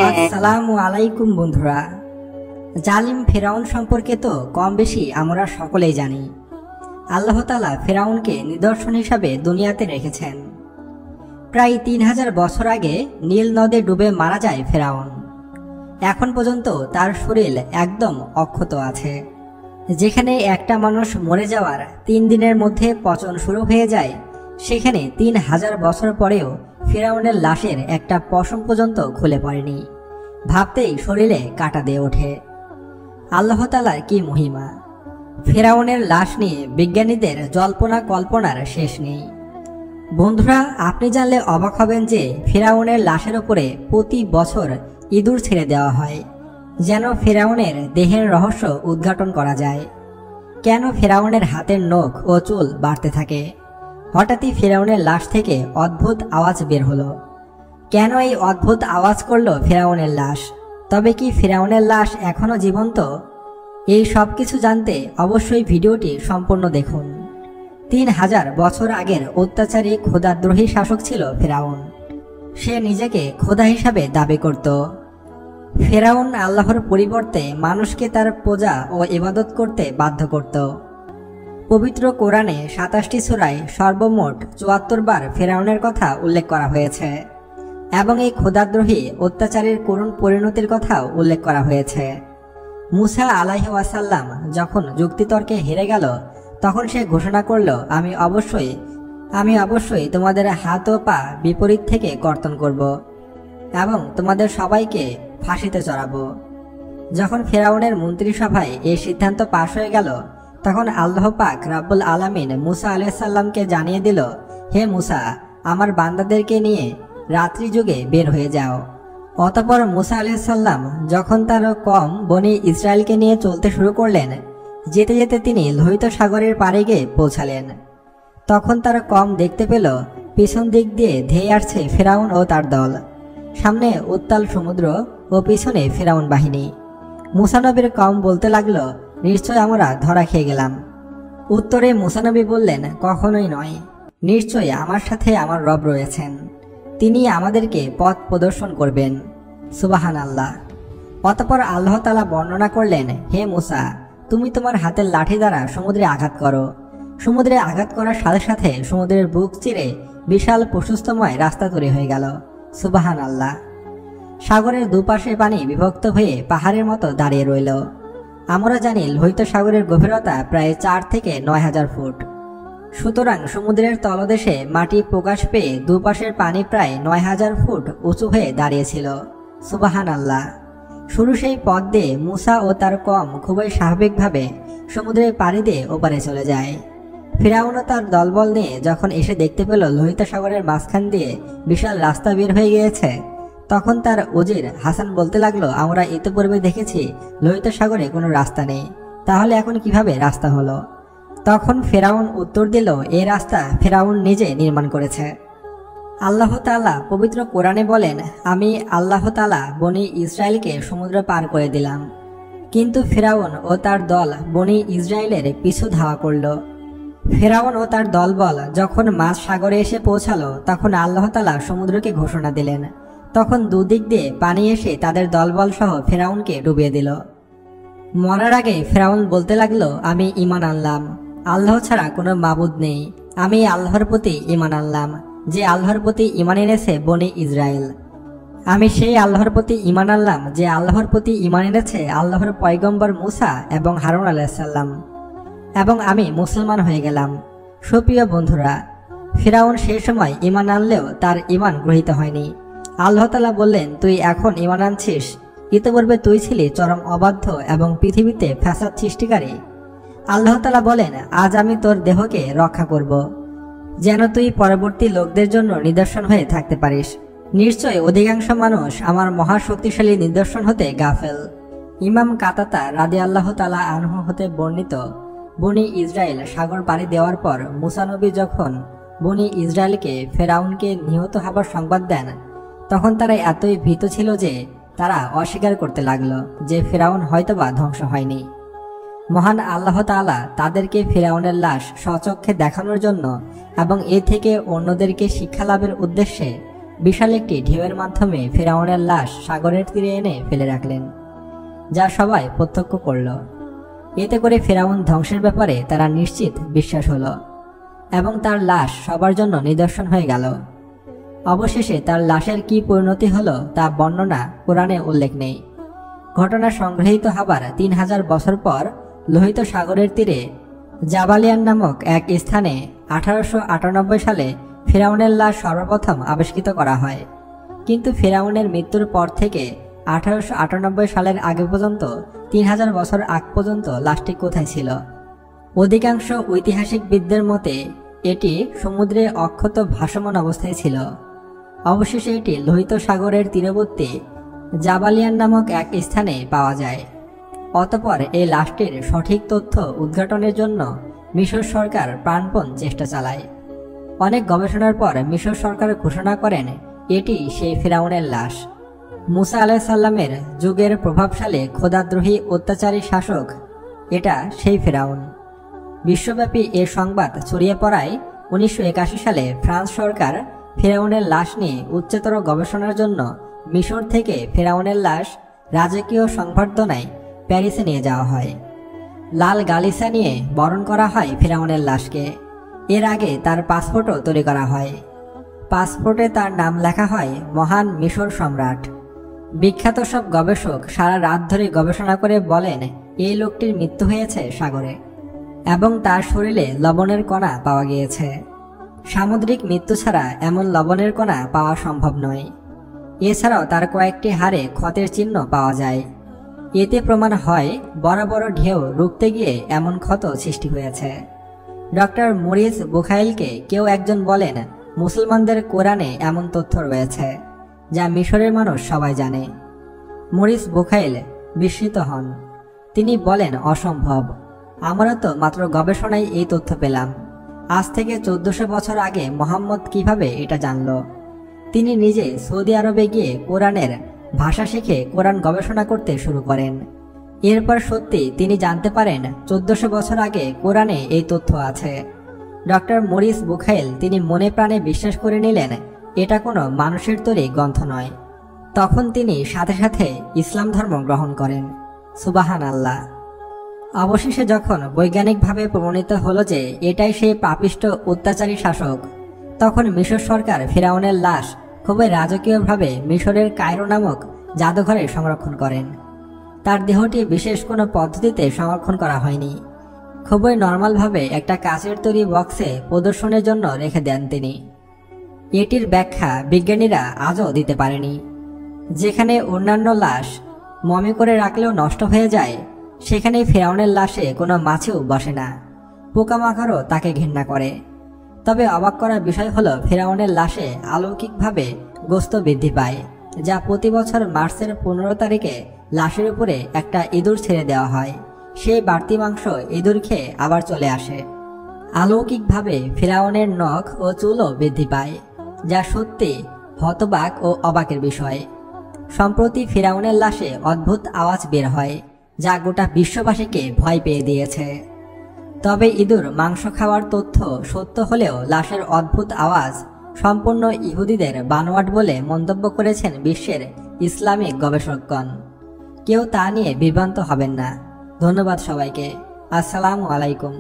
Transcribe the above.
আসসালামু আলাইকুম বন্ধুরা। জালিম ফেরাউন সম্পর্কে তো কম বেশি আমরা সকলেই জানি। আল্লাহ তাআলা ফেরাউনকে নিদর্শন হিসাবে দুনিয়াতে রেখেছেন। প্রায় ৩০০০ বছর আগে নীল নদে ডুবে মারা যায় ফেরাউন। এখন পর্যন্ত তার শরীর একদম অক্ষত আছে। যেখানে একটা মানুষ মরে যাওয়ার ৩ দিনের মধ্যে পচন শুরু হয়ে যায়, সেখানে ৩০০০ বছর পরেও ফেরাউনের লাশের একটা পশম পর্যন্ত খুলে পড়েনি। ভাবতেই শরীরে কাঁটা দিয়ে ওঠে। আল্লাহ তাআলার কি মহিমা! ফেরাউনের লাশ নিয়ে বিজ্ঞানীদের জল্পনা কল্পনার শেষ নেই। বন্ধুরা, আপনি জানলে অবাক হবেন যে ফেরাউনের লাশের উপরে প্রতি বছর ইঁদুর ছেড়ে দেওয়া হয়, যেন ফেরাউনের দেহের রহস্য উদ্ঘাটন করা যায়। কেন ফেরাউনের হাতের নখ ও চুল বাড়তে থাকে? হঠাৎই ফেরাউনের লাশ থেকে অদ্ভুত আওয়াজ বের হলো। কেন এই অদ্ভুত আওয়াজ করলো ফেরাউনের লাশ? তবে কি ফেরাউনের লাশ এখনো জীবন্ত? এই সব কিছু জানতে অবশ্যই ভিডিওটি সম্পূর্ণ দেখুন। ৩০০০ বছর আগের অত্যাচারী খোদাদ্রোহী শাসক ছিল ফেরাউন। সে নিজেকে খোদা হিসাবে দাবি করত। ফেরাউন আল্লাহর পরিবর্তে মানুষকে তার পূজা ও ইবাদত করতে বাধ্য করত। পবিত্র কোরআনে ২৭টি সূরায় সর্বমোট ৭৪ বার ফেরাউনের কথা উল্লেখ করা হয়েছে এবং এই খোদাদ্রোহী অত্যাচারের করুণ পরিণতির কথাও উল্লেখ করা হয়েছে। মুসা আলাইহিস ওয়াসাল্লাম যখন যুক্তিতর্কে হেরে গেল, তখন সে ঘোষণা করল, আমি অবশ্যই তোমাদের হাত ও পা বিপরীত থেকে কর্তন করব এবং তোমাদের সবাইকে ফাঁসিতে চড়াবো। যখন ফেরাউনের মন্ত্রিসভায় এই সিদ্ধান্ত পাশ হয়ে গেল, তখন আল্লাহ পাক রাব্বুল আলামিন মুসা আলাইহিস সালামকে জানিয়ে দিল, হে মুসা, আমার বান্দাদেরকে নিয়ে রাত্রি যুগে বের হয়ে যাও। অতঃপর মুসা আলাইহিস সালাম যখন তার কওম বনি ইসরায়েলকে নিয়ে চলতে শুরু করলেন, যেতে যেতে তিনি লোহিত সাগরের পাড়ে গিয়ে পৌঁছালেন। তখন তার কওম দেখতে পেল পিছন দিক দিয়ে ধেয়ে আসছে ফেরাউন ও তার দল। সামনে উত্তাল সমুদ্র ও পিছনে ফেরাউন বাহিনী। মুসা নবীর কওম বলতে লাগলো, নিশ্চয় আমরা ধরা খেয়ে গেলাম। উত্তরে মুসা নবী বললেন, কখনোই নয়, নিশ্চয়ই আমার সাথে আমার রব রয়েছেন, তিনি আমাদেরকে পথ প্রদর্শন করবেন। সুবহানাল্লাহ। অতঃপর আল্লাহ তাআলা বর্ণনা করলেন, হে মুসা, তুমি তোমার হাতের লাঠি দ্বারা সমুদ্রে আঘাত করো। সমুদ্রে আঘাত করার সাথে সাথে সমুদ্রের বুক চিরে বিশাল প্রশস্তময় রাস্তা তৈরি হয়ে গেল। সুবহানাল্লাহ। সাগরের দুপাশে পানি বিভক্ত হয়ে পাহাড়ের মতো দাঁড়িয়ে রইল। আমরা জানি লোহিত সাগরের গভীরতা প্রায় ৪ থেকে ৯,০০০ ফুট। সুতরাং সমুদ্রের তলদেশে মাটি প্রকাশ পেয়ে দুপাশের পানি প্রায় ৯,০০০ ফুট উঁচু হয়ে দাঁড়িয়েছিল। সুবহানাল্লাহ। শুরু সেই পথ দিয়ে মুসা ও তার কওম খুবই স্বাভাবিকভাবে সমুদ্রের পাড়ি দিয়ে ওপারে চলে যায়। ফিরাউন ও তার দলবল নিয়ে যখন এসে দেখতে পেল লোহিত সাগরের মাঝখান দিয়ে বিশাল রাস্তা বের হয়ে গিয়েছে, তখন তার উজির হাসান বলতে লাগলো, আমরা ইতিপূর্বে দেখেছি লোহিত সাগরে কোনো রাস্তা নেই, তাহলে এখন কিভাবে রাস্তা হলো? তখন ফেরাউন উত্তর দিল, এই রাস্তা ফেরাউন নিজে নির্মাণ করেছে। আল্লাহ তাআলা পবিত্র কোরআনে বলেন, আমি আল্লাহ তাআলা বনি ইসরায়েলকে সমুদ্র পার করে দিলাম, কিন্তু ফেরাউন ও তার দল বনি ইসরায়েলের পিছু ধাওয়া করল। ফেরাউন ও তার দলবল যখন মাঝ সাগরে এসে পৌঁছালো, তখন আল্লাহ তাআলা সমুদ্রকে ঘোষণা দিলেন। তখন দুদিক দিয়ে পানি এসে তাদের দলবল সহ ফেরাউনকে ডুবিয়ে দিল। মরার আগে ফেরাউন বলতে লাগলো, আমি ঈমান আনলাম, আল্লাহ ছাড়া কোনো মাবুদ নেই। আমি আল্লাহর প্রতি ঈমান আনলাম, যে আল্লাহর প্রতি ঈমান এনেছে বনি ইসরায়েল। আমি সেই আল্লাহর প্রতি ঈমান আনলাম, যে আল্লাহর প্রতি ঈমান এনেছে আল্লাহর পয়গম্বর মুসা এবং হারুন আলাইহিস সালাম, এবং আমি মুসলমান হয়ে গেলাম। সুপ্রিয় বন্ধুরা, ফিরাউন সেই সময় ঈমান আনলেও তার ঈমান গ্রহীত হয়নি। আল্লাহ তাআলা বললেন, তুই এখন ঈমান আনছিস, ইতিপূর্বে তুই ছিলি চরম অবাধ্য এবং পৃথিবীতে ফ্যাসাদ সৃষ্টিকারী। আল্লাহ তাআলা বলেন, আজ আমি তোর দেহকে রক্ষা করব, যেন তুই পরবর্তী লোকদের জন্য নিদর্শন হয়ে থাকতে পারিস। নিশ্চয় অধিকাংশ মানুষ আমার মহাশক্তিশালী নিদর্শন হতে গাফেল। ইমাম কাতাতা রাদিয়াল্লাহু তাআলা আনহু হতে বর্ণিত, বনি ইসরায়েল সাগর পাড়ি দেওয়ার পর মুসা নবী যখন বনি ইসরায়েলকে ফেরাউনকে নিহত হবার সংবাদ দেন, তখন তারা এতই ভীত ছিল যে তারা অস্বীকার করতে লাগলো যে ফেরাউন হয়তোবা ধ্বংস হয়নি। মহান আল্লাহ তাআলা তাদেরকে ফিরাউনের লাশ স্বচক্ষে দেখানোর জন্য এবং এ থেকে অন্যদেরকে শিক্ষা লাভের উদ্দেশ্যে বিশাল একটি ঢেউয়ের মাধ্যমে ফিরাউনের লাশ সাগরের তীরে এনে ফেলে রাখলেন, যা সবাই প্রত্যক্ষ করল। এতে করে ফিরাউন ধ্বংসের ব্যাপারে তারা নিশ্চিত বিশ্বাস হলো এবং তার লাশ সবার জন্য নিদর্শন হয়ে গেল। অবশেষে তার লাশের কি পরিণতি হলো তা বর্ণনা কোরআনে উল্লেখ নেই। ঘটনা সংগৃহীত হবার 3000 বছর পর লোহিত সাগরের তীরে জাবালিয়ান নামক এক স্থানে 1898 সালে ফিরাউনের লাশ সর্বপ্রথম আবিষ্কৃত করা হয়। কিন্তু ফিরাউনের মৃত্যুর পর থেকে 1898 সালের আগে পর্যন্ত 3000 বছর আগ পর্যন্ত লাশটি কোথায় ছিল? অধিকাংশ ঐতিহাসিকবিদদের মতে এটি সমুদ্রে অক্ষত ভাসমান অবস্থায় ছিল। অবশেষে এটি লোহিত সাগরের তীরবর্তী জাবালিয়ান নামক এক স্থানে পাওয়া যায়। অতঃপর এই লাশটির সঠিক তথ্য উদ্ঘাটনের জন্য মিশর সরকার প্রাণপণ চেষ্টা চালায়। অনেক গবেষণার পর মিশর সরকার ঘোষণা করেন এটি সেই ফিরাউনের লাশ। মুসা আলাইহিসসালামের যুগের প্রভাবশালী খোদাদ্রোহী অত্যাচারী শাসক এটা সেই ফিরাউন। বিশ্বব্যাপী এ সংবাদ ছড়িয়ে পড়ায় 1981 সালে ফ্রান্স সরকার ফিরাউনের লাশ নিয়ে উচ্চতর গবেষণার জন্য মিশর থেকে ফিরাউনের লাশ রাজকীয় সংবর্ধনায় প্যারিসে নিয়ে যাওয়া হয়। লাল গালিচা নিয়ে বরণ করা হয় ফিরাউনের লাশকে। এর আগে তার পাসপোর্টও তৈরি করা হয়। পাসপোর্টে তার নাম লেখা হয় মহান মিশর সম্রাট। বিখ্যাত সব গবেষক সারা রাত ধরে গবেষণা করে বলেন এই লোকটির মৃত্যু হয়েছে সাগরে এবং তার শরীরে লবণের কণা পাওয়া গিয়েছে। সামুদ্রিক মৃত্যু ছাড়া এমন লবণের কণা পাওয়া সম্ভব নয়। এছাড়াও তার কয়েকটি হাড়ে ক্ষতের চিহ্ন পাওয়া যায়। এতে প্রমাণ হয় বড় বড় ঢেউ রুখতে গিয়ে এমন ক্ষত সৃষ্টি হয়েছে। ডক্টর মরিস বুখাইলকে কেউ একজন বলেন মুসলমানদের কোরআনে এমন তথ্য রয়েছে যা মিশরের মানুষ সবাই জানে। মরিস বুখাইল বিস্মিত হন। তিনি বলেন অসম্ভব, আমরা তো মাত্র গবেষণায় এই তথ্য পেলাম। আজ থেকে 1400 বছর আগে মোহাম্মদ কিভাবে এটা জানল? তিনি নিজে সৌদি আরবে গিয়ে কোরআনের ভাষা শিখে কোরআন গবেষণা করতে শুরু করেন। এরপর সত্যি তিনি জানতে পারেন 1400 বছর আগে কোরআনে এই তথ্য আছে। ডক্টর মরিস বুখাইল তিনি মনে প্রাণে বিশ্বাস করে নিলেন এটা কোনো মানুষের তৈরি গ্রন্থ নয়। তখন তিনি সাথে সাথে ইসলাম ধর্ম গ্রহণ করেন। সুবহানাল্লাহ। অবশেষে যখন বৈজ্ঞানিকভাবে প্রমাণিত হলো যে এটাই সেই পাপিষ্ট অত্যাচারী শাসক, তখন মিশর সরকার ফিরাউনের লাশ খুবই রাজকীয়ভাবে মিশরের কায়রো নামক জাদুঘরে সংরক্ষণ করেন। তার দেহটি বিশেষ কোনো পদ্ধতিতে সংরক্ষণ করা হয়নি। খুবই নর্মালভাবে একটা কাচের তৈরি বক্সে প্রদর্শনের জন্য রেখে দেন তিনি। এটির ব্যাখ্যা বিজ্ঞানীরা আজও দিতে পারেনি। যেখানে অন্যান্য লাশ মমি করে রাখলেও নষ্ট হয়ে যায়, সেখানে ফিরাউনের লাশে কোনো মাছিও বসে না, পোকামাকড়ও তাকে ঘৃণা করে। তবে অবাক করার বিষয় হলো ফিরাউনের লাশে অলৌকিকভাবে গোস্ত বৃদ্ধি পায়, যা প্রতি বছর মার্চের 15 তারিখে লাশের উপরে একটা ইঁদুর ছেড়ে দেওয়া হয়। সেই বাড়তি মাংস ইঁদুর খেয়ে আবার চলে আসে। অলৌকিকভাবে ফিরাউনের নখ ও চুলও বৃদ্ধি পায়, যা সত্যি হতবাক ও অবাকের বিষয়। সম্প্রতি ফিরাউনের লাশে অদ্ভুত আওয়াজ বের হয়, যা গোটা বিশ্ববাসীকে ভয় পেয়ে দিয়েছে। তবে ইঁদুর মাংস খাওয়ার তথ্য সত্য হলেও লাশের অদ্ভুত আওয়াজ সম্পূর্ণ ইহুদিদের বানোয়াট বলে মন্তব্য করেছেন বিশ্বের ইসলামিক গবেষকগণ। কেউ তা নিয়ে বিভ্রান্ত হবেন না। ধন্যবাদ সবাইকে। আসসালামু আলাইকুম।